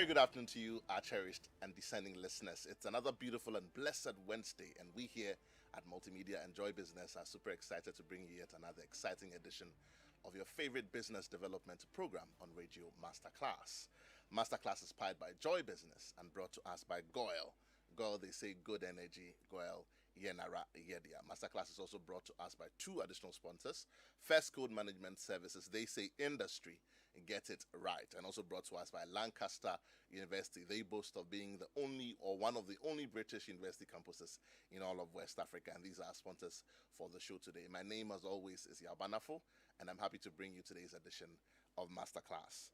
very good afternoon to you, our cherished and discerning listeners. It's another beautiful and blessed Wednesday, and we here at Multimedia Enjoy Business are super excited to bring you yet another exciting edition of your favorite business development program on Radio Masterclass. Masterclass is powered by Joy Business and brought to us by Goyle. Goyle, they say good energy. Goyle, Yenara Yedia. Masterclass is also brought to us by two additional sponsors. First Code Management Services, they say industry, get it right. And also brought to us by Lancaster University. They boast of being the only or one of the only British university campuses in all of West Africa. And these are our sponsors for the show today. My name, as always, is Yabanafo, and I'm happy to bring you today's edition of Masterclass.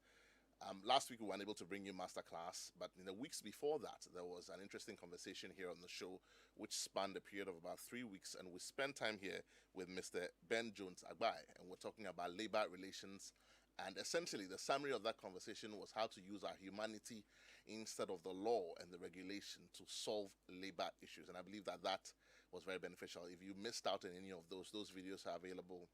Last week we were unable to bring you Masterclass, but in the weeks before that, there was an interesting conversation here on the show which spanned a period of about 3 weeks, and we spent time here with Mr. Ben Jones Agbai, and we're talking about labor relations. And essentially, the summary of that conversation was how to use our humanity instead of the law and the regulation to solve labor issues. And I believe that that was very beneficial. If you missed out on any of those videos are available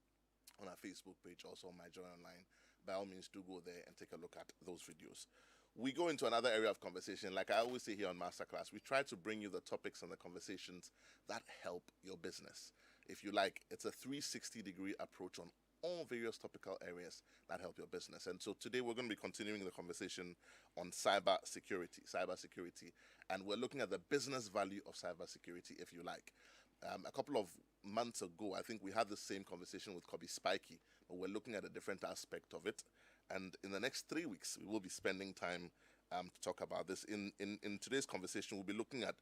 on our Facebook page, also on My Joy Online. By all means, do go there and take a look at those videos. We go into another area of conversation. Like I always say here on Masterclass, we try to bring you the topics and the conversations that help your business. If you like, it's a 360-degree approach on all various topical areas that help your business. And so today we're going to be continuing the conversation on cyber security, and we're looking at the business value of cyber security, if you like. A couple of months ago, I think we had the same conversation with Kobe Spikey, but we're looking at a different aspect of it. And in the next 3 weeks, we will be spending time to talk about this. In today's conversation, we'll be looking at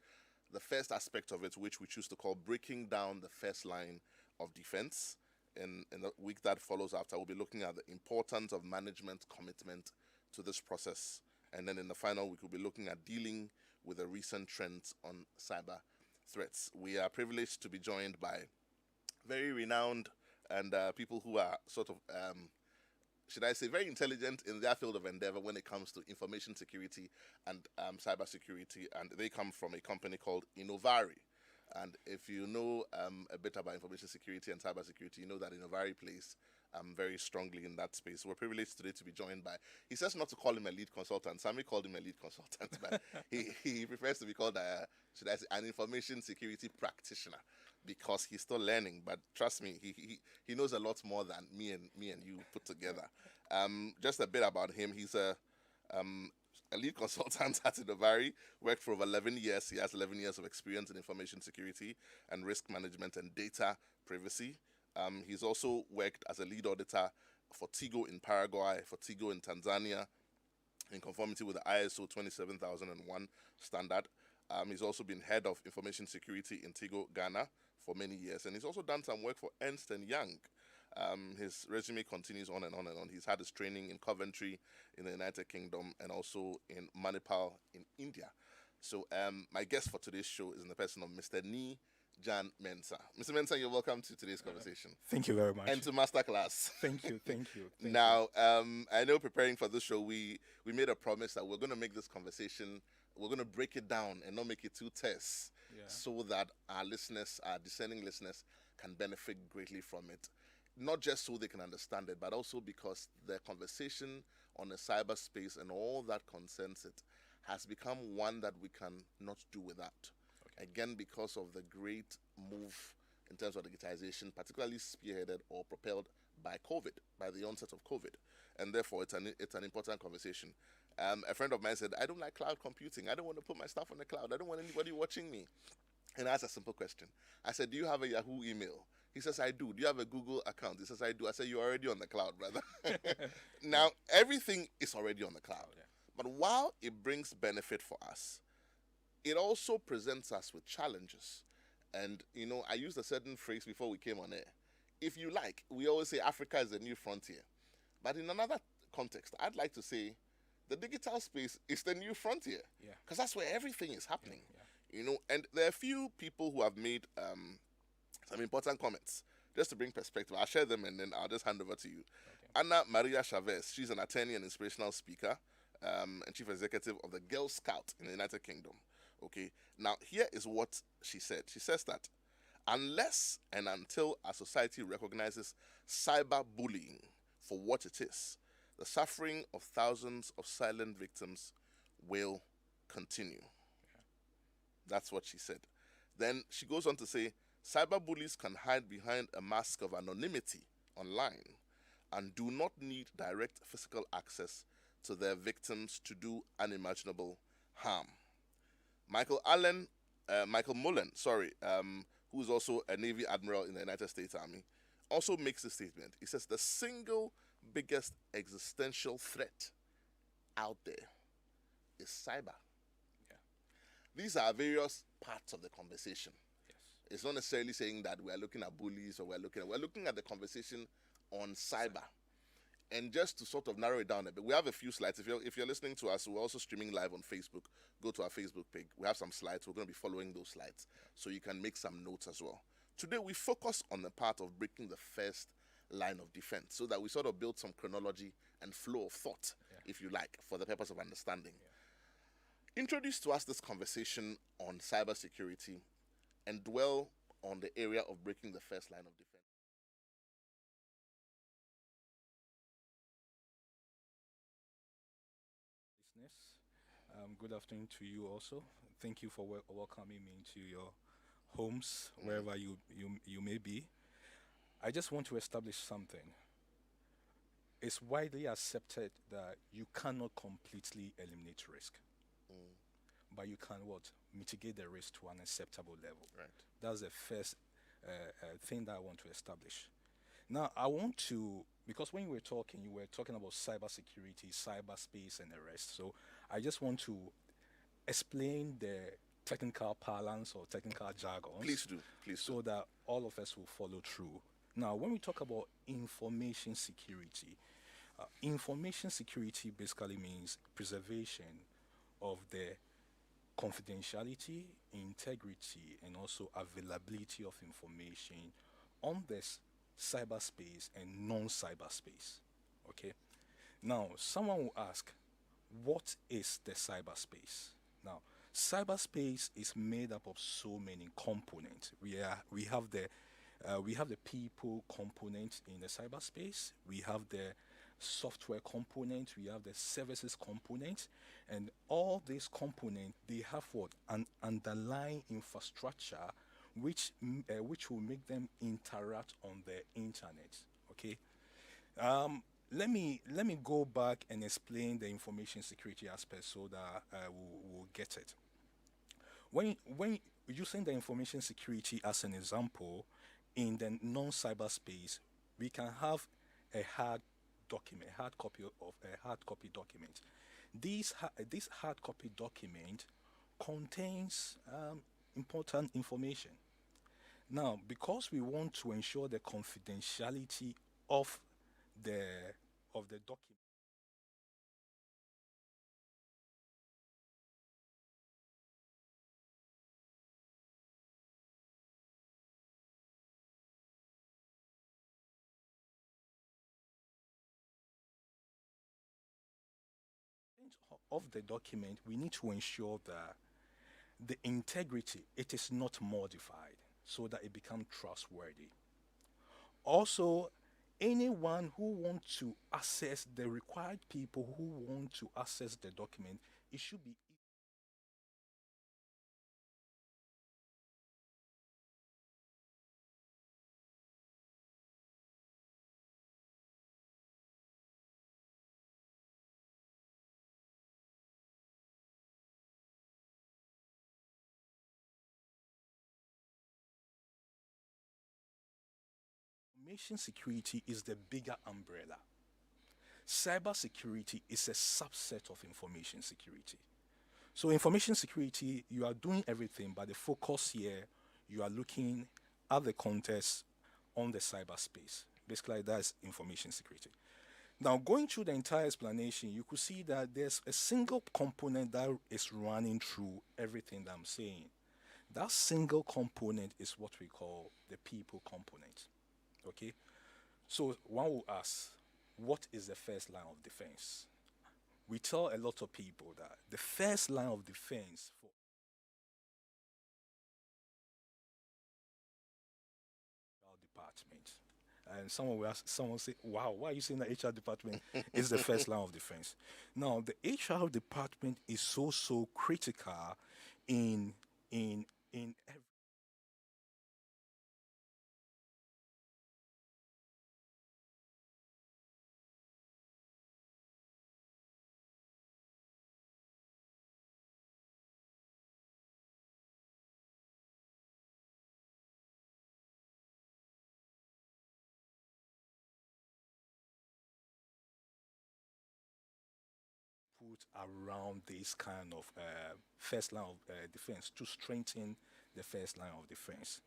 the first aspect of it, which we choose to call breaking down the first line of defense. In the week that follows after, we'll be looking at the importance of management commitment to this process. And then in the final week, we'll be looking at dealing with the recent trends on cyber threats. We are privileged to be joined by very renowned and people who are sort of, should I say, very intelligent in their field of endeavor when it comes to information security and cyber security. And they come from a company called Innovari. And if you know a bit about information security and cyber security, you know that Innovari plays very strongly in that space. We're privileged today to be joined by, he says not to call him a lead consultant. Sammy called him a lead consultant, but he prefers to be called, should I say, an information security practitioner, because he's still learning. But trust me, he knows a lot more than me and you put together. Just a bit about him. He's a lead consultant at Innovari, worked for over 11 years. He has 11 years of experience in information security and risk management and data privacy. He's also worked as a lead auditor for Tigo in Paraguay, for Tigo in Tanzania, in conformity with the ISO 27001 standard. He's also been head of information security in Tigo, Ghana for many years. And he's also done some work for Ernst & Young. His resume continues on and on and on. He's had his training in Coventry in the United Kingdom and also in Manipal in India. So my guest for today's show is in the person of Mr. Ni Jan Mensah. Mr. Mensah, you're welcome to today's conversation. Thank you very much. And to Masterclass. Thank you. Now, I know preparing for this show, we made a promise that we're going to make this conversation, we're going to break it down and not make it too terse, so that our listeners, our discerning listeners, can benefit greatly from it. Not just so they can understand it, but also because the conversation on the cyberspace and all that concerns it has become one that we can not do without. Okay. Again, because of the great move in terms of digitization, particularly spearheaded or propelled by COVID, by the onset of COVID. And therefore, it's an important conversation. A friend of mine said, I don't like cloud computing. I don't want to put my stuff on the cloud. I don't want anybody watching me. And I asked a simple question. I said, do you have a Yahoo email? He says, I do. Do you have a Google account? He says, I do. I said, you're already on the cloud, brother. Now, everything is already on the cloud. Yeah. But while it brings benefit for us, it also presents us with challenges. And, you know, I used a certain phrase before we came on air. If you like, we always say Africa is the new frontier. But in another context, I'd like to say the digital space is the new frontier. Yeah. Because that's where everything is happening. Yeah. You know, and there are a few people who have made some important comments. Just to bring perspective, I'll share them and then I'll just hand over to you. Okay. Ana Maria Chavez, she's an attorney and inspirational speaker and chief executive of the Girl Scout in the United Kingdom. Okay, now here is what she said. She says that unless and until our society recognizes cyberbullying for what it is, the suffering of thousands of silent victims will continue. That's what she said. Then she goes on to say cyberbullies can hide behind a mask of anonymity online and do not need direct physical access to their victims to do unimaginable harm. Michael Mullen, who is also a Navy admiral in the United States Army, also makes a statement. He says the single biggest existential threat out there is cyber. Yeah. These are various parts of the conversation. Yes. It's not necessarily saying that we are looking at bullies or we're looking at the conversation on cyber. And just to sort of narrow it down a bit, we have a few slides. If you're listening to us, we're also streaming live on Facebook. Go to our Facebook page. We have some slides. We're going to be following those slides, so you can make some notes as well. Today, we focus on the part of breaking the first line of defense, so that we sort of build some chronology and flow of thought, if you like, for the purpose of understanding. Introduce to us this conversation on cybersecurity and dwell on the area of breaking the first line of defense. Good afternoon to you also. Thank you for welcoming me into your homes, wherever you may be. I just want to establish something. It's widely accepted that you cannot completely eliminate risk, but you can what? Mitigate the risk to an acceptable level. Right. That's the first thing that I want to establish. Now, I want to, because when you were talking about cybersecurity, cyberspace, and the rest. So I just want to explain the technical parlance or technical jargon. Please do. Please so that all of us will follow through. Now, when we talk about information security basically means preservation of the confidentiality, integrity, and also availability of information on this cyberspace and non-cyberspace. Okay. Now, someone will ask, what is the cyberspace? Now, cyberspace is made up of so many components. We have the people component in the cyberspace. We have the software component. We have the services component, and all these components, they have what? An underlying infrastructure which will make them interact on the internet. Okay. Let me go back and explain the information security aspect so that we'll get it. When using the information security as an example, in the non-cyberspace, we can have a hard copy document. This hard copy document contains important information. Now, because we want to ensure the confidentiality of the document, we need to ensure that the integrity, it is not modified so that it becomes trustworthy. Also, anyone who wants to access the required people who want to access the document, it should be information security is the bigger umbrella. Cybersecurity is a subset of information security. So information security, you are doing everything, but the focus here, you are looking at the context on the cyberspace. Basically, that's information security. Now, going through the entire explanation, you could see that there's a single component that is running through everything that I'm saying. That single component is what we call the people component. Okay? So one will ask, what is the first line of defense? We tell a lot of people that the first line of defense for our department, And someone say, "Wow, why are you saying the HR department is the first line of defense?" Now, the HR department is so critical in in every put around this kind of first line of defense to strengthen the first line of defense.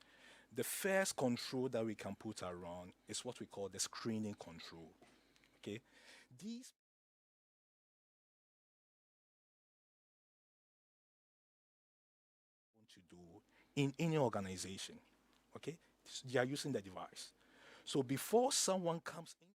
The first control that we can put around is what we call the screening control. Okay, these want to do in any organization. Okay, they are using the device. So before someone comes in,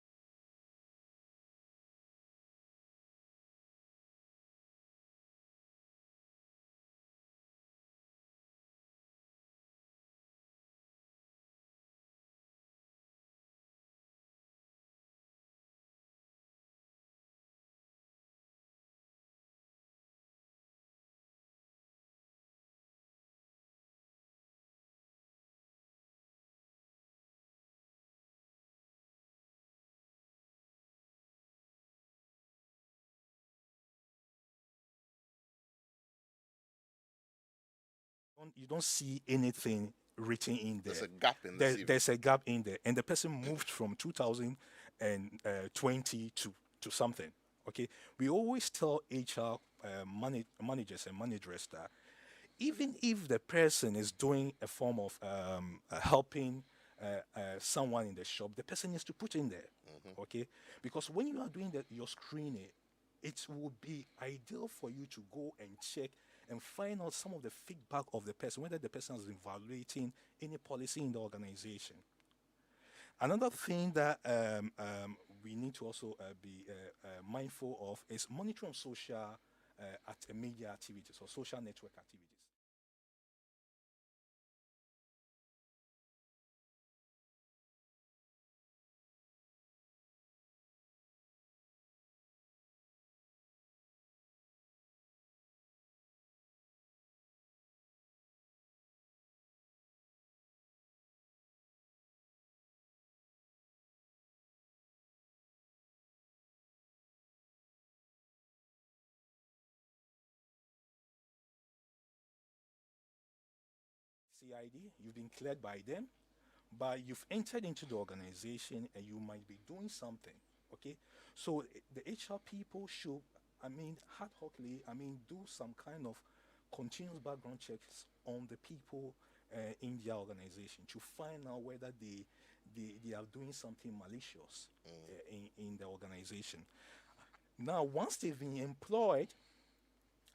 you don't see anything written in There's there. a gap in the CV. There's a gap in there, and the person moved from 2020 to something. Okay, we always tell HR managers and managers that even if the person is doing a form of helping someone in the shop, the person needs to put in there. Okay, because when you are doing your screening, it would be ideal for you to go and check and find out some of the feedback of the person, whether the person is evaluating any policy in the organization. Another thing that we need to also be mindful of is monitoring social media activities or social network activities. CID, you've been cleared by them, but you've entered into the organization and you might be doing something. Okay, so the HR people should, ad hocly, do some kind of continuous background checks on the people in their organization to find out whether they are doing something malicious in the organization. Now, once they've been employed,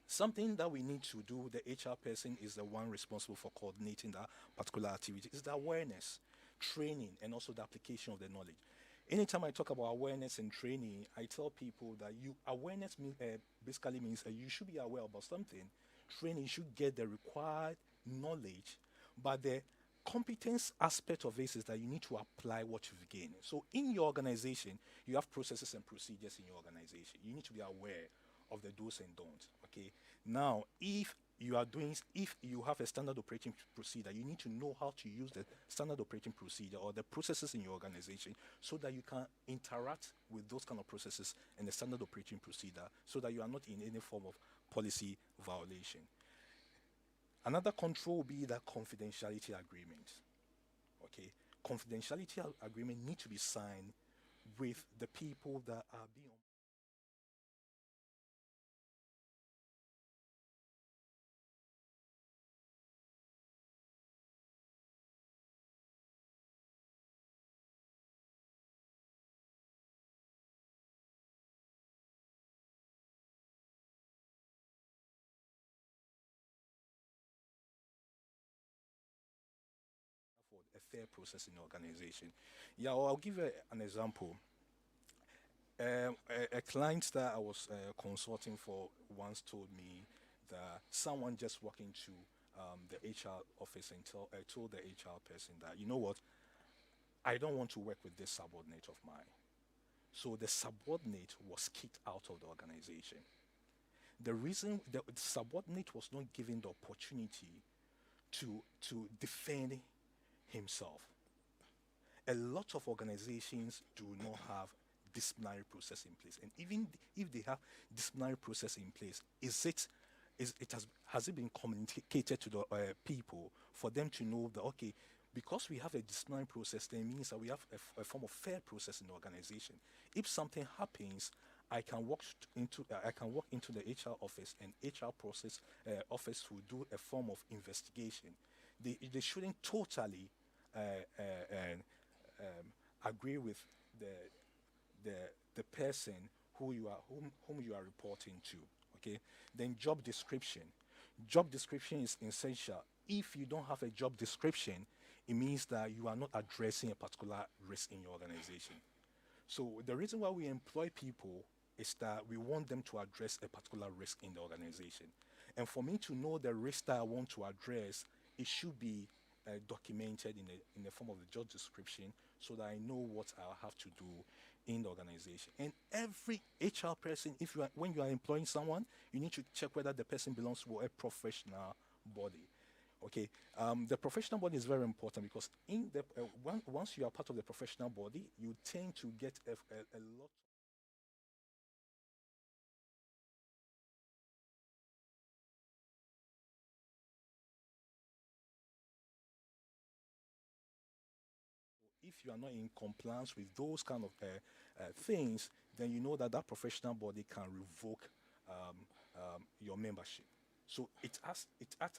something that we need to do, the HR person is the one responsible for coordinating that particular activity, is the awareness, training, and also the application of the knowledge. Anytime I talk about awareness and training, I tell people that basically means you should be aware about something. Training should get the required knowledge, but the competence aspect of this is that you need to apply what you've gained. So in your organization, you have processes and procedures in your organization. You need to be aware of the do's and don'ts. Okay. Now, if you have a standard operating procedure, you need to know how to use the standard operating procedure or the processes in your organization so that you can interact with those kind of processes and the standard operating procedure so that you are not in any form of policy violation. Another control will be the confidentiality agreement. Okay, confidentiality agreement need to be signed with the people that are being for a fair process in the organization. Yeah, well, I'll give you an example. A client that I was consulting for once told me that someone just walked into the HR office and told the HR person that, you know what, I don't want to work with this subordinate of mine. So the subordinate was kicked out of the organization. The reason the subordinate was not given the opportunity to defend himself. A lot of organizations do not have disciplinary process in place, and even if they have disciplinary process in place, is it has it been communicated to the people for them to know that, okay, because we have a disciplinary process, then it means that we have a form of fair process in the organization. If something happens, I can walk into the HR office, and HR process office will do a form of investigation. They shouldn't totally uh, agree with the the the person whom you are reporting to. Okay, then job description. Job description is essential. If you don't have a job description, it means that you are not addressing a particular risk in your organization. So the reason why we employ people is that we want them to address a particular risk in the organization. And for me to know the risk that I want to address, it should be documented in the form of the job description, so that I know what I'll have to do in the organization. And every HR person, if you are, when you are employing someone, you need to check whether the person belongs to a professional body. Okay, the professional body is very important, because in the once you are part of the professional body, you tend to get a lot. If you are not in compliance with those kind of things, then you know that that professional body can revoke your membership. So it acts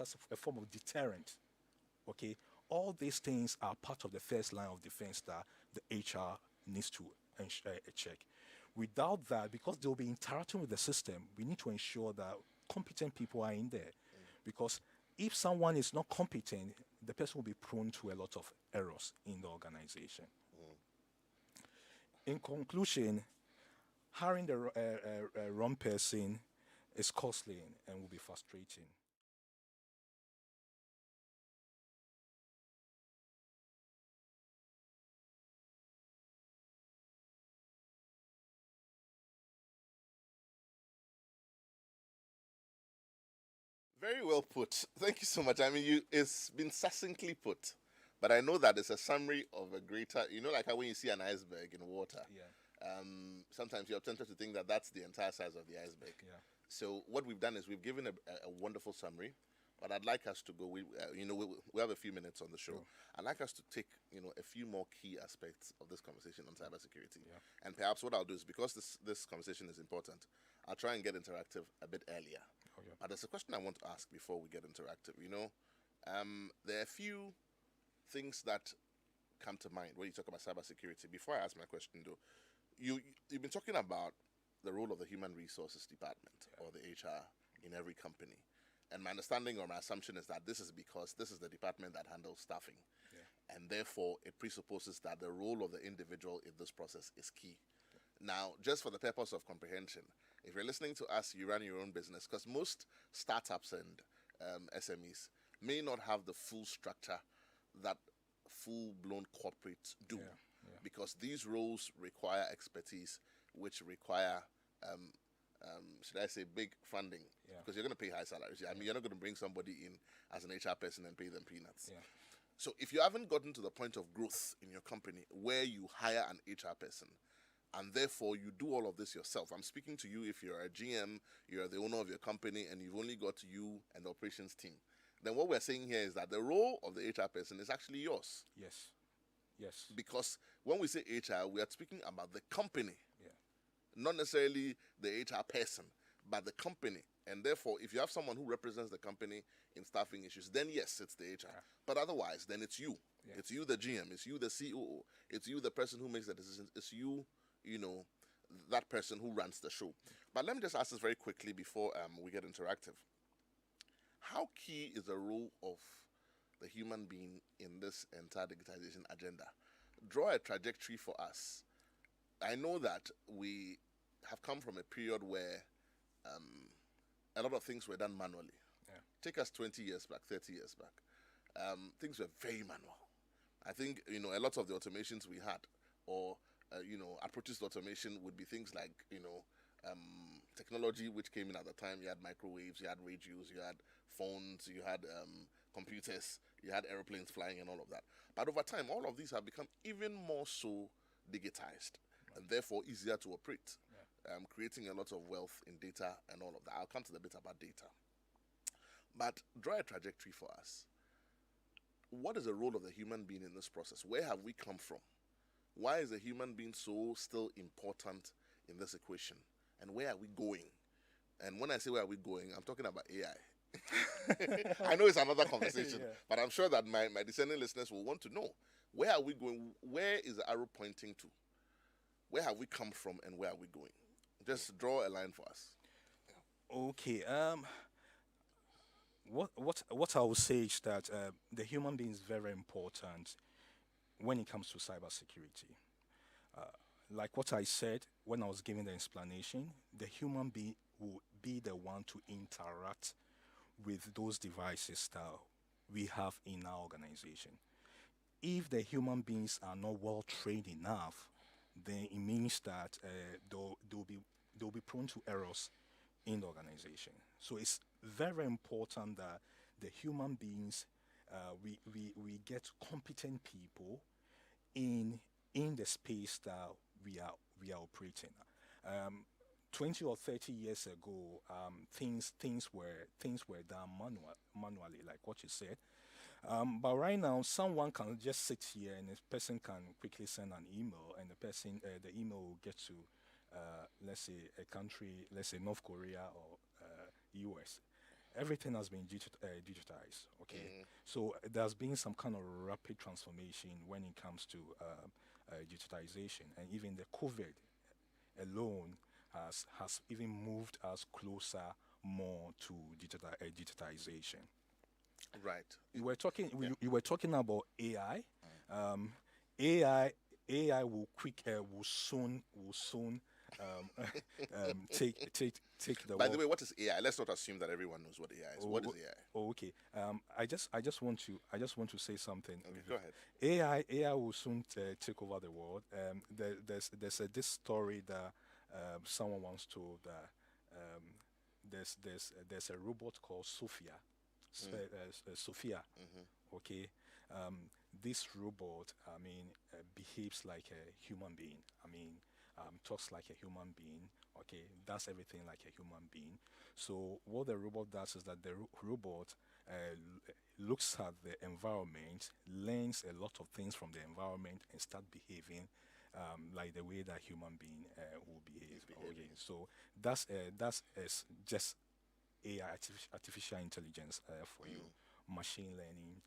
as a form of deterrent. Okay, all these things are part of the first line of defense that the HR needs to check. Without that, because they'll be interacting with the system, we need to ensure that competent people are in there. Because if someone is not competent, the person will be prone to a lot of errors in the organization. In conclusion, hiring the wrong person is costly and will be frustrating. Very well put. Thank you so much. I mean, it's been succinctly put, but I know that it's a summary of a greater. You know, like how when you see an iceberg in water, Yeah, sometimes you're tempted to think that that's the entire size of the iceberg. yeah. So what we've done is we've given a wonderful summary, but I'd like us to go. We have a few minutes on the show. Sure. I'd like us to take a few more key aspects of this conversation on cybersecurity, Yeah. and perhaps what I'll do is, because this conversation is important, I'll try and get interactive a bit earlier. Oh, yeah. But there's a question I want to ask before we get interactive. There are a few things that come to mind when you talk about cybersecurity. Before I ask my question, though, you've been talking about the role of the human resources department, or the HR, in every company. And my understanding or my assumption is that this is because this is the department that handles staffing. Yeah. And therefore, it presupposes that the role of the individual in this process is key. Now, just for the purpose of comprehension, if you're listening to us, you run your own business, because most startups and SMEs may not have the full structure that full-blown corporates do, Yeah, yeah. because these roles require expertise, which require, should I say, big funding, Yeah. because you're going to pay high salaries. I mean, you're not going to bring somebody in as an HR person and pay them peanuts. Yeah. So if you haven't gotten to the point of growth in your company where you hire an HR person, and therefore you do all of this yourself. I'm speaking to you if you're a GM, you're the owner of your company, and you've only got you and the operations team. Then what we're saying here is that the role of the HR person is actually yours. Yes. Yes. Because when we say HR, we are speaking about the company, Yeah. not necessarily the HR person, but the company. And therefore, if you have someone who represents the company in staffing issues, then yes, it's the HR. Yeah. But otherwise, then it's you. Yeah. It's you, the GM. It's you, the COO. It's you, the person who makes the decisions. It's you, that person who runs the show. But let me just ask this very quickly before we get interactive. How key is the role of the human being in this entire digitization agenda? Draw a trajectory for us. I know that we have come from a period where a lot of things were done manually. Yeah. Take us 20 years back, 30 years back. Things were very manual. I think, a lot of the automations we had, or, approaches to automation would be things like, technology which came in at the time. You had microwaves, you had radios, you had phones, you had computers, you had airplanes flying, and all of that. But over time, all of these have become even more so digitized and therefore easier to operate, creating a lot of wealth in data and all of that. I'll come to the bit about data. But draw a trajectory for us. What is the role of the human being in this process? Where have we come from? Why is the human being so still important in this equation? And where are we going? And when I say where are we going, I'm talking about AI. I know it's another conversation, Yeah. but I'm sure that my descending listeners will want to know, where are we going? Where is the arrow pointing to? Where have we come from and where are we going? Just draw a line for us. Okay. What I would say is that the human being is very important when it comes to cybersecurity. Like what I said when I was giving the explanation, the human being will be the one to interact with those devices that we have in our organization. If the human beings are not well trained enough, then it means that they'll be prone to errors in the organization. So it's very important that the human beings, we get competent people in the space that we are operating. Um, 20 or 30 years ago, things were done manually, like what you said. But right now, someone can just sit here and a person can quickly send an email, and the email will get to, let's say, a country, let's say North Korea or US. Everything has been digitized. Okay, so there's been some kind of rapid transformation when it comes to digitization, and even the COVID alone has even moved us closer more to digitization. Right. You were talking about AI. AI will soon take the By the world. way, what is AI? Let's not assume that everyone knows what AI is. What is AI? Oh, okay. I just want to say something. Okay, go ahead. AI will soon take over the world. This story that someone once told that there's a robot called Sophia. Okay, this robot, I mean, behaves like a human being. I mean, talks like a human being. Okay, does everything like a human being. So what the robot does is that the robot looks at the environment, learns a lot of things from the environment, and start behaving like the way that human being will behave. Okay, so that's just AI, artificial intelligence for you, machine learning,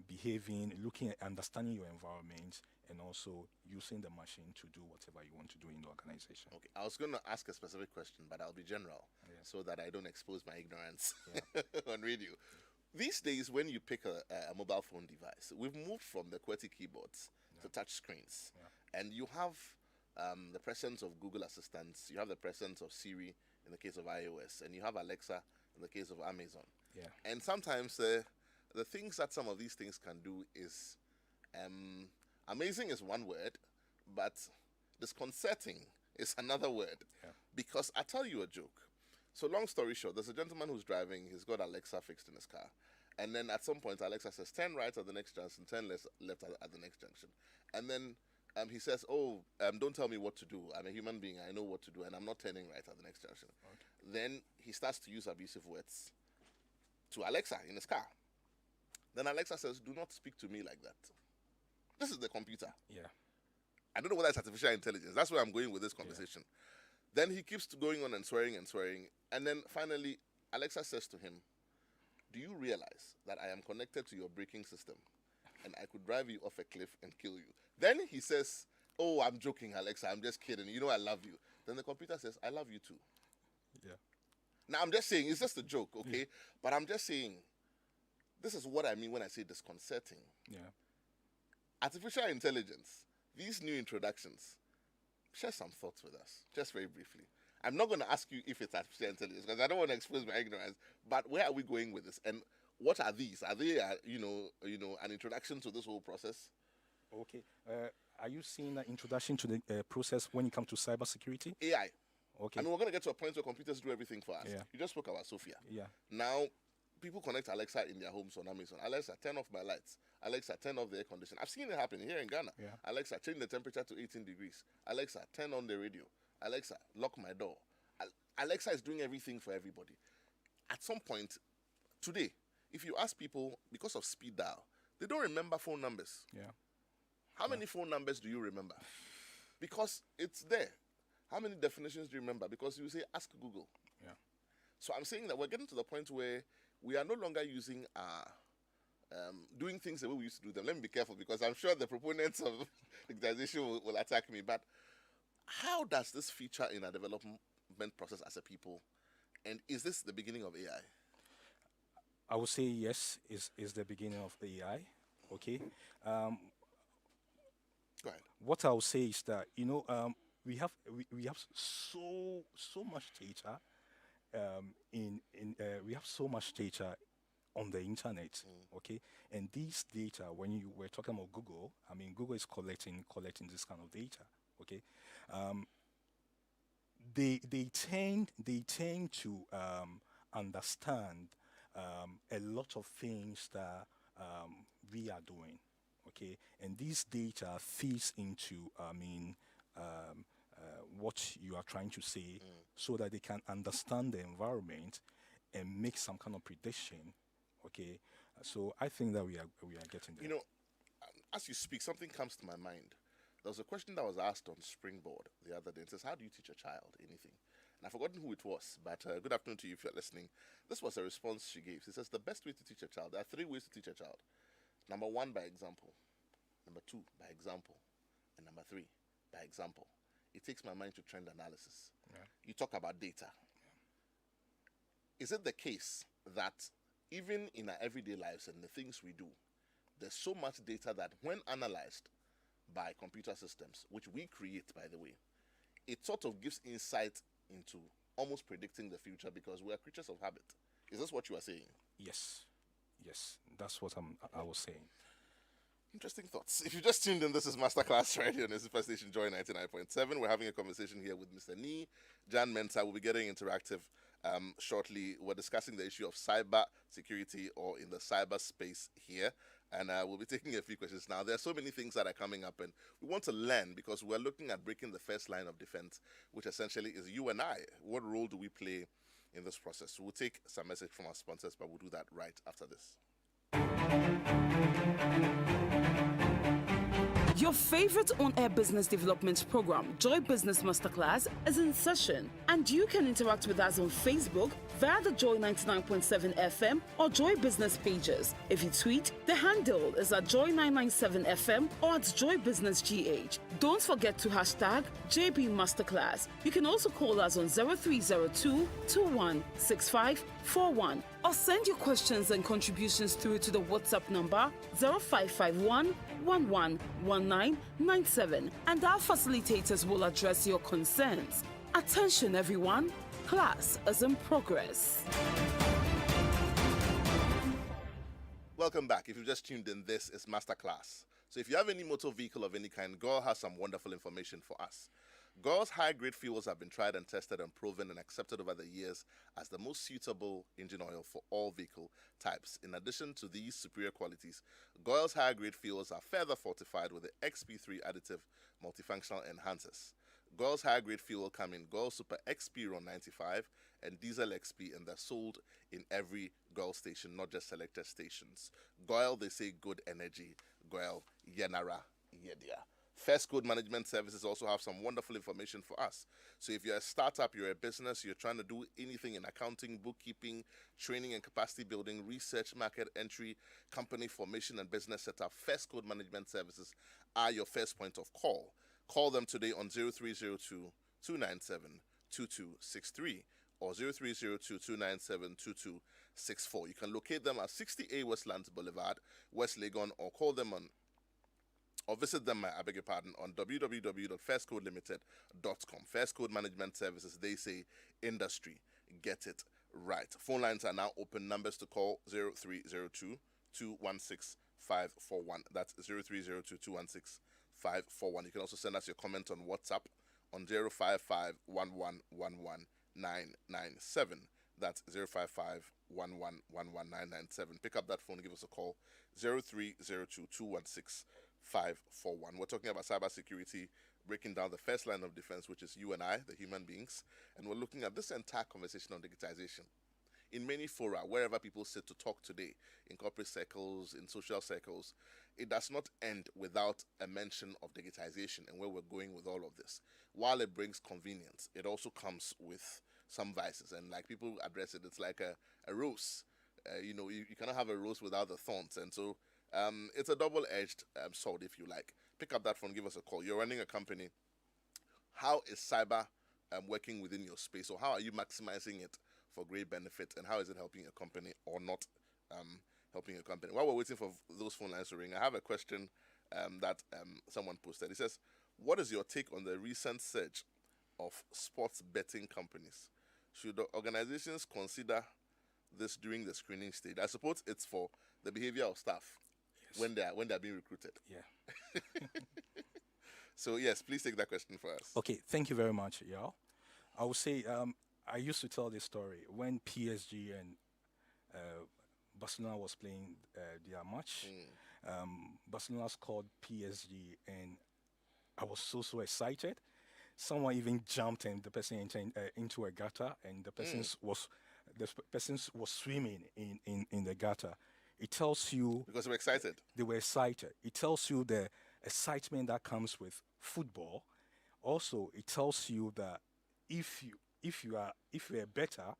behaving, looking at understanding your environment, and also using the machine to do whatever you want to do in the organization. Okay, I was going to ask a specific question, but I'll be general Yeah. so that I don't expose my ignorance Yeah. on radio. These days, when you pick a mobile phone device, we've moved from the QWERTY keyboards to touch screens. And you have the presence of Google Assistants, you have the presence of Siri in the case of iOS, and you have Alexa in the case of Amazon. Yeah. And sometimes the things that some of these things can do is amazing is one word, but disconcerting is another word. Yeah. Because I tell you a joke. So long story short, there's a gentleman who's driving. He's got Alexa fixed in his car, and then at some point Alexa says, "Turn right at the next junction, turn left at the next junction," and then he says, "Oh, don't tell me what to do. I'm a human being. I know what to do, and I'm not turning right at the next junction." Okay. Then he starts to use abusive words to Alexa in his car. Then Alexa says, "Do not speak to me like that." This is the computer. Yeah. I don't know whether it's artificial intelligence. That's where I'm going with this conversation. Then he keeps going on and swearing, and then finally Alexa says to him, "Do you realize that I am connected to your braking system and I could drive you off a cliff and kill you?" Then he says, "Oh, I'm joking, Alexa. I'm just kidding. You know I love you." Then the computer says, "I love you too." Yeah. Now I'm just saying, it's just a joke, okay? But I'm just saying, this is what I mean when I say disconcerting. Yeah. Artificial intelligence, these new introductions, share some thoughts with us, just very briefly. I'm not going to ask you if it's artificial intelligence because I don't want to expose my ignorance, but where are we going with this? And what are these? Are they, an introduction to this whole process? Okay. Are you seeing an introduction to the process when it comes to cybersecurity? AI. Okay. I mean, we're going to get to a point where computers do everything for us. Yeah. You just spoke about Sophia. Yeah. Now, people connect Alexa in their homes on Amazon. Alexa, turn off my lights. Alexa, turn off the air conditioner. I've seen it happen here in Ghana. Yeah. Alexa, change the temperature to 18 degrees. Alexa, turn on the radio. Alexa, lock my door. Alexa is doing everything for everybody. At some point, today, if you ask people, because of speed dial, they don't remember phone numbers. Yeah. How many phone numbers do you remember? Because it's there. How many definitions do you remember? Because you say, ask Google. Yeah. So I'm saying that we're getting to the point where we are no longer using doing things the way we used to do them. Let me be careful, because I'm sure the proponents of digitization will attack me. But how does this feature in our development process as a people? And is this the beginning of AI? I would say yes, is the beginning of AI. Okay. Go ahead. What I would say is that we have so much data we have so much data on the internet. Okay, and these data, when you were talking about Google, I mean, Google is collecting this kind of data. Okay, they tend to understand a lot of things that we are doing. Okay, and these data feeds into what you are trying to say, so that they can understand the environment and make some kind of prediction. Okay, so I think that we are getting there. As you speak, something comes to my mind. There was a question that was asked on Springboard the other day. It says, how do you teach a child anything? And I've forgotten who it was, but good afternoon to you if you're listening. This was a response she gave. She says, the best way to teach a child, there are 3 ways to teach a child. Number 1, by example. Number 2, by example. And number 3, by example. It takes my mind to trend analysis. Yeah. You talk about data. Is it the case that even in our everyday lives and the things we do, there's so much data that when analyzed by computer systems, which we create, by the way, it sort of gives insight into almost predicting the future, because we are creatures of habit? Is this what you are saying? Yes, that's what I was saying. Interesting thoughts. If you just tuned in, this is Masterclass Radio on the Super Station Joy 99.7. We're having a conversation here with Mr. Nee Jan Mensah. We'll be getting interactive shortly. We're discussing the issue of cyber security, or in the cyberspace here. And we'll be taking a few questions now. There are so many things that are coming up, and we want to learn, because we're looking at breaking the first line of defense, which essentially is you and I. What role do we play in this process? We'll take some message from our sponsors, but we'll do that right after this. Your favorite on-air business development program, Joy Business Masterclass, is in session, and you can interact with us on Facebook via the Joy 99.7 FM or Joy Business pages. If you tweet, the handle is at Joy 997 FM or at Joy Business GH. Don't forget to hashtag JB Masterclass. You can also call us on 0302 216541 or send your questions and contributions through to the WhatsApp number 0551 111997, and our facilitators will address your concerns. Attention everyone, class is in progress. Welcome back. If you just tuned in, this is Masterclass. So if you have any motor vehicle of any kind, GOIL has some wonderful information for us. GOIL's high-grade fuels have been tried and tested and proven and accepted over the years as the most suitable engine oil for all vehicle types. In addition to these superior qualities, GOIL's high-grade fuels are further fortified with the XP3 additive multifunctional enhancers. GOIL's high-grade fuel come in GOIL Super XP Ron 95 and Diesel XP, and they're sold in every GOIL station, not just selected stations. GOIL, they say good energy. GOIL, Yenara, Yedia. First Code Management Services also have some wonderful information for us. So if you're a startup, you're a business, you're trying to do anything in accounting, bookkeeping, training and capacity building, research, market entry, company formation and business setup, First Code Management Services are your first point of call. Call them today on 0302 297 2263 or 0302 297 2264. You can locate them at 60A Westlands Boulevard, West Legon, or call them on or visit them, I beg your pardon, on www.firstcodelimited.com. First Code Management Services, they say industry, get it Right. Phone lines are now open. Numbers to call 0302 216 541. That's 0302 216 541. You can also send us your comment on WhatsApp on 055 That's 055 Pick up that phone, give us a call 0302 216 541. We're talking about cybersecurity, breaking down the first line of defense, which is you and I, the human beings, and we're looking at this entire conversation on digitization. In many fora, wherever people sit to talk today, in corporate circles, in social circles, it does not end without a mention of digitization and where we're going with all of this. While it brings convenience, it also comes with some vices. And like people address it, it's like a rose. You cannot have a rose without the thorns. And so it's a double-edged sword, if you like. Pick up that phone, give us a call. You're running a company. How is cyber working within your space? Or how are you maximizing it for great benefit? And how is it helping your company or not helping your company? While we're waiting for those phone lines to ring, I have a question that someone posted. It says, what is your take on the recent surge of sports betting companies? Should the organizations consider this during the screening stage? I suppose it's for the behavior of staff when they're being recruited. Yeah. So yes, please take that question for us. Okay, thank you very much, y'all. I would say I used to tell this story when PSG and Barcelona was playing their match. Barcelona scored PSG, and I was so excited. Someone even jumped and the person into a gutter, and the person was swimming in the gutter. It tells you because they were excited. They were excited. It tells you the excitement that comes with football. Also, it tells you that if you are better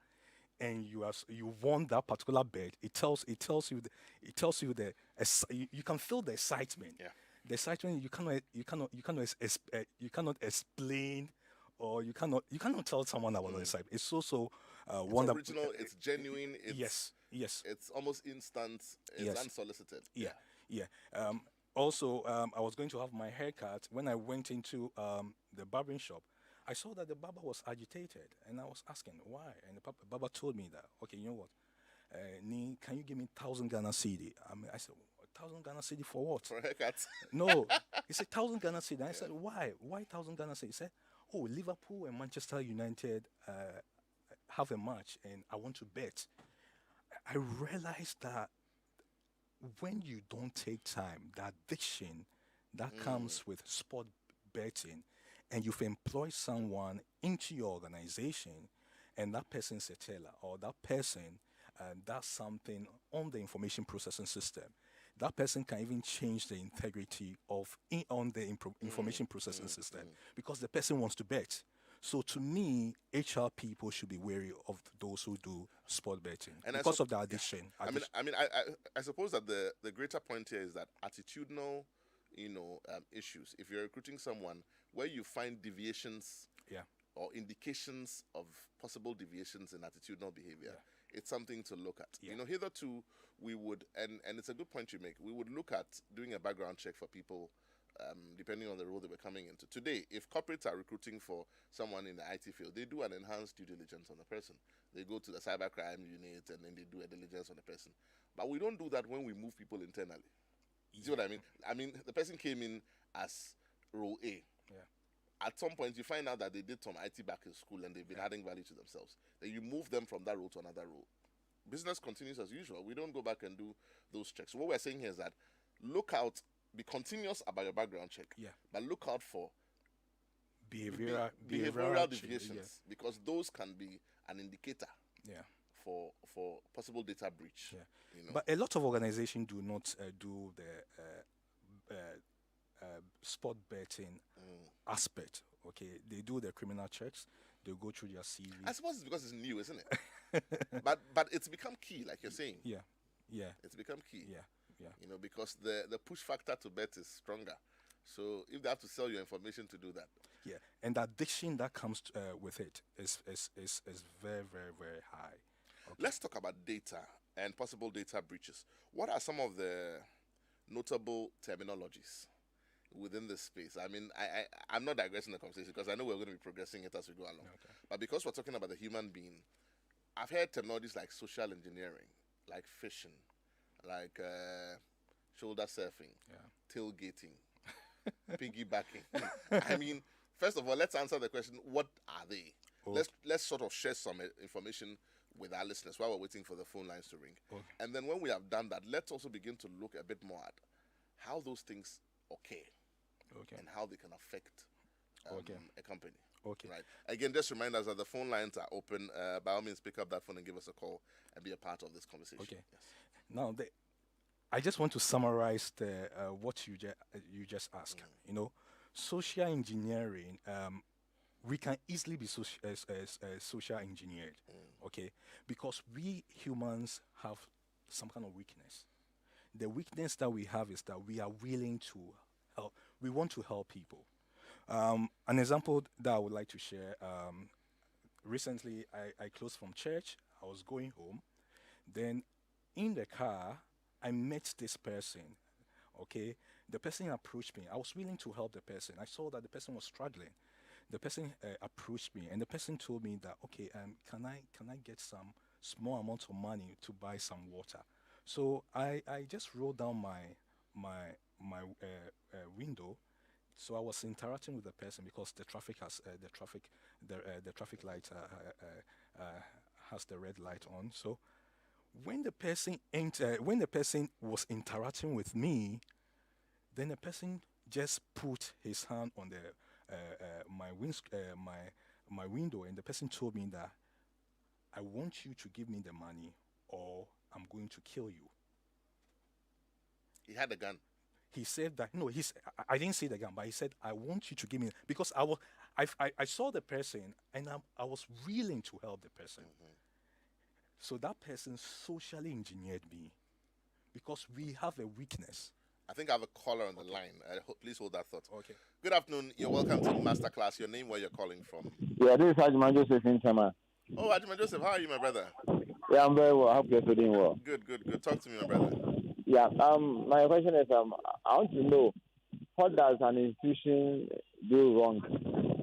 and you won that particular bet, it tells you you can feel the excitement. Yeah. The excitement you cannot explain, or you cannot tell someone about the excitement. It's also wonderful. Original. It's genuine. It's, yes. It's almost instant. It's unsolicited. Yeah. Also, I was going to have my hair cut. When I went into the barbering shop, I saw that the barber was agitated, and I was asking why. And the barber told me that, okay, you know what, Ni, can you give me 1,000 Ghana cedi? I said, 1,000 Ghana cedi for what? For a haircut. No, he said 1,000 Ghana cedi. I said, why? Why 1,000 Ghana cedi? He said, oh, Liverpool and Manchester United have a match, and I want to bet. I realized that when you don't take time, the addiction that comes with sport betting, and you've employed someone into your organization, and that person's a teller, or that person does something on the information processing system, that person can even change the integrity on the information processing system because the person wants to bet. So to me, HR people should be wary of those who do sport betting and because of the addiction. Yeah. I suppose that the greater point here is that attitudinal, issues. If you're recruiting someone where you find deviations, or indications of possible deviations in attitudinal behavior, it's something to look at. Hitherto we would, and it's a good point you make. We would look at doing a background check for people. Depending on the role they were coming into. Today, if corporates are recruiting for someone in the IT field, they do an enhanced due diligence on the person. They go to the cybercrime unit and then they do a diligence on the person. But we don't do that when we move people internally. You see what I mean? I mean, the person came in as role A. Yeah. At some point, you find out that they did some IT back in school and they've been adding value to themselves. Then you move them from that role to another role. Business continues as usual. We don't go back and do those checks. So what we're saying here is that look out. Be continuous about your background check, but look out for behavioral deviations because those can be an indicator for possible data breach. But a lot of organizations do not do the sport betting aspect. Okay, they do their criminal checks. They go through their CV. I suppose it's because it's new, isn't it? but it's become key, like you're saying. Yeah. It's become key. Yeah. Because the push factor to bet is stronger. So if they have to sell your information to do that. Yeah, and the addiction that comes with it is very, very, very high. Okay. Let's talk about data and possible data breaches. What are some of the notable terminologies within this space? I mean, I'm not digressing the conversation because I know we're going to be progressing it as we go along. Okay. But because we're talking about the human being, I've heard terminologies like social engineering, like fishing, like shoulder surfing, tailgating, piggybacking. I mean, first of all, let's answer the question: what are they? Okay. Let's sort of share some information with our listeners while we're waiting for the phone lines to ring. Okay. And then when we have done that, let's also begin to look a bit more at how those things occur Okay. and how they can affect a company. Okay. Right. Again, just remind us that the phone lines are open. By all means, pick up that phone and give us a call and be a part of this conversation. Okay. Yes. Now, I just want to summarize what you just asked. You know, social engineering. We can easily be social engineered, okay? Because we humans have some kind of weakness. The weakness that we have is that we are willing to help. We want to help people. An example that I would like to share. Recently, I closed from church. I was going home. Then, in the car, I met this person. Okay, the person approached me. I was willing to help the person. I saw that the person was struggling. The person approached me, and the person told me that, okay, can I get some small amount of money to buy some water? So I just rolled down my window. So I was interacting with the person because the traffic has the traffic light has the red light on. So when the person was interacting with me, then the person just put his hand on my window, and the person told me that I want you to give me the money or I'm going to kill you. He had a gun. He said that no, I didn't say the gun, but he said I want you to give me, because I saw the person and I was willing to help the person. So that person socially engineered me because we have a weakness. I think I have a caller on the line. Please hold that thought. Okay. Good afternoon. You're welcome to the masterclass. Your name, where you're calling from? Yeah, this is Ajman Joseph in Tema. Oh, Ajman Joseph, how are you, my brother? Yeah, I'm very well. I hope you're doing well. Good. Talk to me, my brother. Yeah, my question is, I want to know, what does an institution do wrong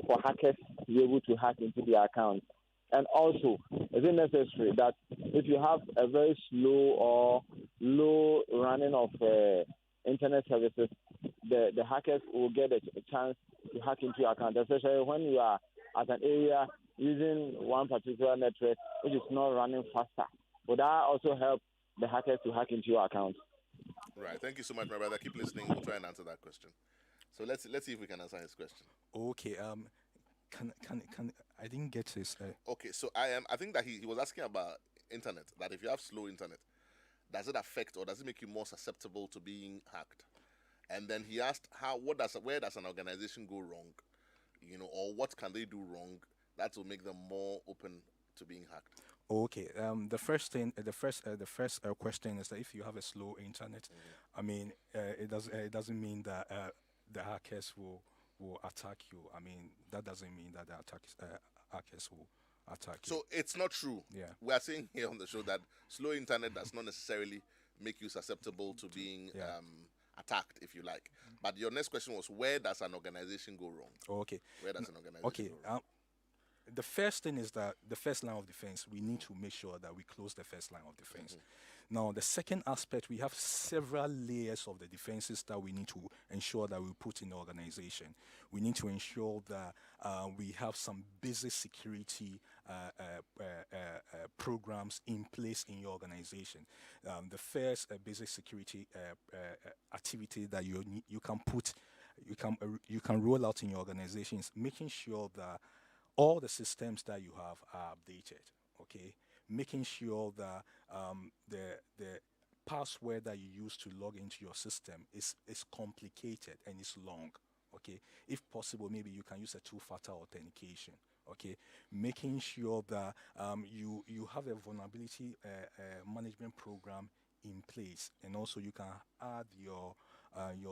for hackers to be able to hack into their account? And also, is it necessary that if you have a very slow or low running of internet services, the hackers will get a chance to hack into your account, especially when you are at an area using one particular network which is not running faster? Would that also help the hackers to hack into your account? Right. Thank you so much, my brother. Keep listening. We'll try and answer that question. So let's see if we can answer his question. Okay. Can I didn't get his. Okay. So I think that he was asking about internet. That if you have slow internet, does it affect or does it make you more susceptible to being hacked? And then he asked where does an organization go wrong, or what can they do wrong that will make them more open to being hacked? Okay. The first question is that if you have a slow internet, I mean, it doesn't mean that the hackers will attack you. I mean, that doesn't mean that the hackers will attack you. So it's not true. Yeah. We are saying here on the show that slow internet does not necessarily make you susceptible to being attacked, if you like. But your next question was, where does an organization go wrong? Okay. Where does an organization go wrong? The first thing is that the first line of defense, we need to make sure that we close the first line of defense. Now, the second aspect, we have several layers of the defenses that we need to ensure that we put in the organization. We need to ensure that we have some basic security programs in place in your organization. The first basic security activity that you can roll out in your organization is making sure that all the systems that you have are updated, okay? Making sure that the password that you use to log into your system is complicated and is long, okay? If possible, maybe you can use a two-factor authentication, okay? Making sure that you have a vulnerability management program in place, and also you can add your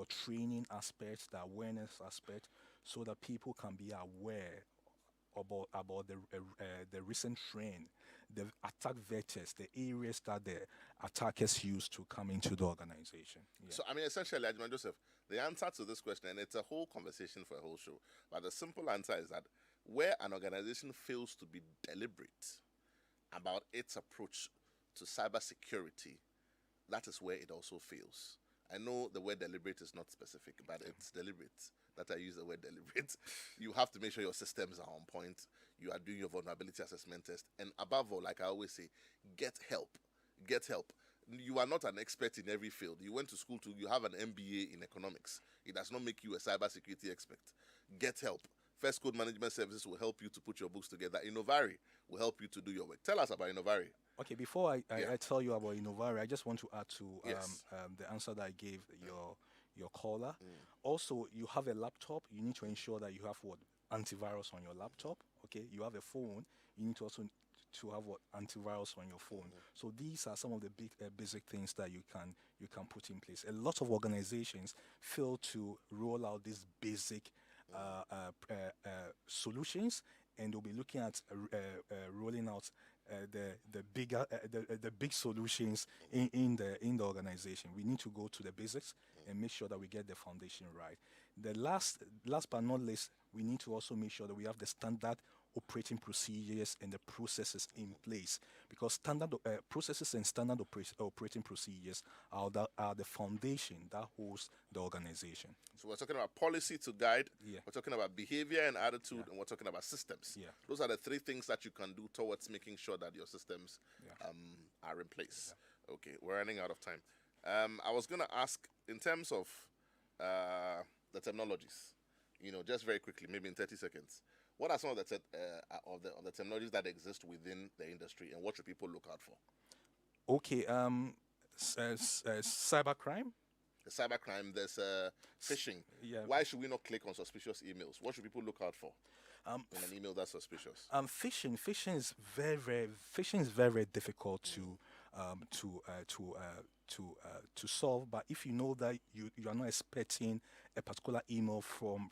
training aspects, the awareness aspect, so that people can be aware about the recent trend, the attack vectors, the areas that the attackers use to come into the organization. Yeah. So, I mean, essentially, Ajman Joseph, the answer to this question, and it's a whole conversation for a whole show, but the simple answer is that where an organization fails to be deliberate about its approach to cybersecurity, that is where it also fails. I know the word deliberate is not specific, but it's deliberate that I use the word deliberate. You have to make sure your systems are on point. You are doing your vulnerability assessment test. And above all, like I always say, get help. Get help. You are not an expert in every field. You went to school you have an MBA in economics. It does not make you a cybersecurity expert. Get help. First Code Management Services will help you to put your books together. Innovari will help you to do your work. Tell us about Innovari. Okay, before I tell you about Innovari, I just want to add to the answer that I gave your caller. Also, you have a laptop. You need to ensure that you have what antivirus on your laptop. Okay, you have a phone. You need to also to have what antivirus on your phone. So these are some of the big basic things that you can put in place. A lot of organizations fail to roll out these basic solutions, and they'll be looking at rolling out the big solutions in the organization. We need to go to the basics and make sure that we get the foundation right. The last but not least, we need to also make sure that we have the standard operating procedures and the processes in place, because standard processes and standard operating procedures are the foundation that holds the organization. So we're talking about policy to guide, Yeah. we're talking about behavior and attitude, and we're talking about systems. Yeah. Those are the three things that you can do towards making sure that your systems are in place. Okay, we're running out of time. I was going to ask, in terms of the technologies, just very quickly, maybe in 30 seconds, what are some of the technologies that exist within the industry, and what should people look out for? Okay, cybercrime. The cybercrime, there's phishing. Yeah. Why should we not click on suspicious emails? What should people look out for in an email that's suspicious? Phishing is very very difficult to solve. But if you know that you are not expecting a particular email from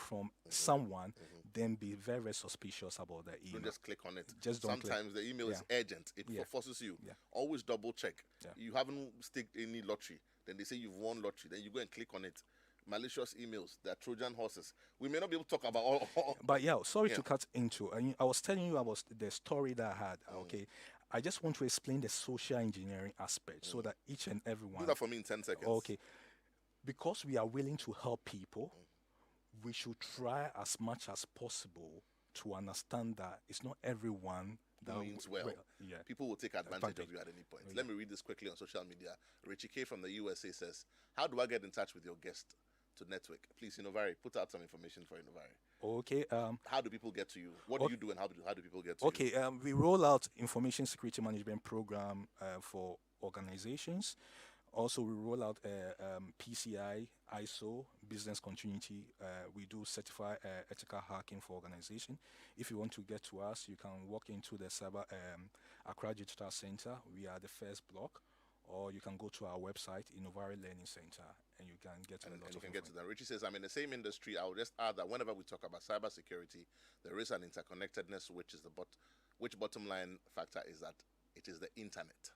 someone, then be very very suspicious about the email. Don't just click on it. Just don't click. Sometimes the email is urgent. It forces you. Yeah. Always double check. Yeah. You haven't staked any lottery. Then they say you've won lottery. Then you go and click on it. Malicious emails. They're Trojan horses. We may not be able to talk about all But sorry to cut into. I was telling you about the story that I had. Okay, I just want to explain the social engineering aspect so that each and everyone. Do that for me in 10 seconds. Okay, because we are willing to help people, we should try as much as possible to understand that it's not everyone that means well. Yeah. People will take advantage of you at any point. Let me read this quickly on social media. Richie K from the USA says, "How do I get in touch with your guest to network? Please, Innovari, put out some information for Innovari." Okay. How do people get to you? What do you do, and how do people get to you? Okay. We roll out information security management program for organizations. Also, we roll out PCI, ISO, business continuity. We do certify ethical hacking for organization. If you want to get to us, you can walk into the Cyber Accra Digital Center. We are the first block. Or you can go to our website, Innovari Learning Center, and you can get to a lot and you of can get to information. that. Richie says, I'm in the same industry. I will just add that whenever we talk about cybersecurity, there is an interconnectedness, which bottom line factor is that it is the internet.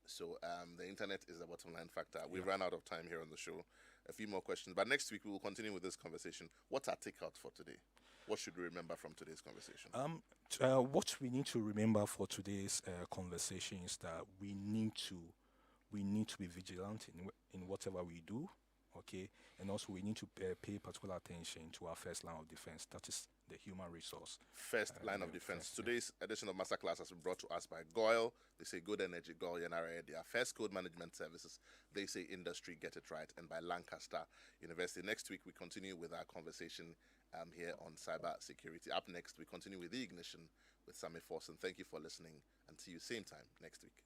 So the internet is the bottom line factor. We've run out of time here on the show. A few more questions. But next week, we will continue with this conversation. What's our takeout for today? What should we remember from today's conversation? What we need to remember for today's conversation is that we need to be vigilant in whatever we do, okay? And also we need to pay particular attention to our first line of defense. That is the human resource. First line of defense. Today's edition of Masterclass has been brought to us by GOIL. They say Good Energy, GOIL, Yanara, they are First Code Management Services. They say Industry, Get It Right. And by Lancaster University. Next week, we continue with our conversation here on cyber security. Up next, we continue with The Ignition with Sammy Forson. Thank you for listening, and see you same time next week.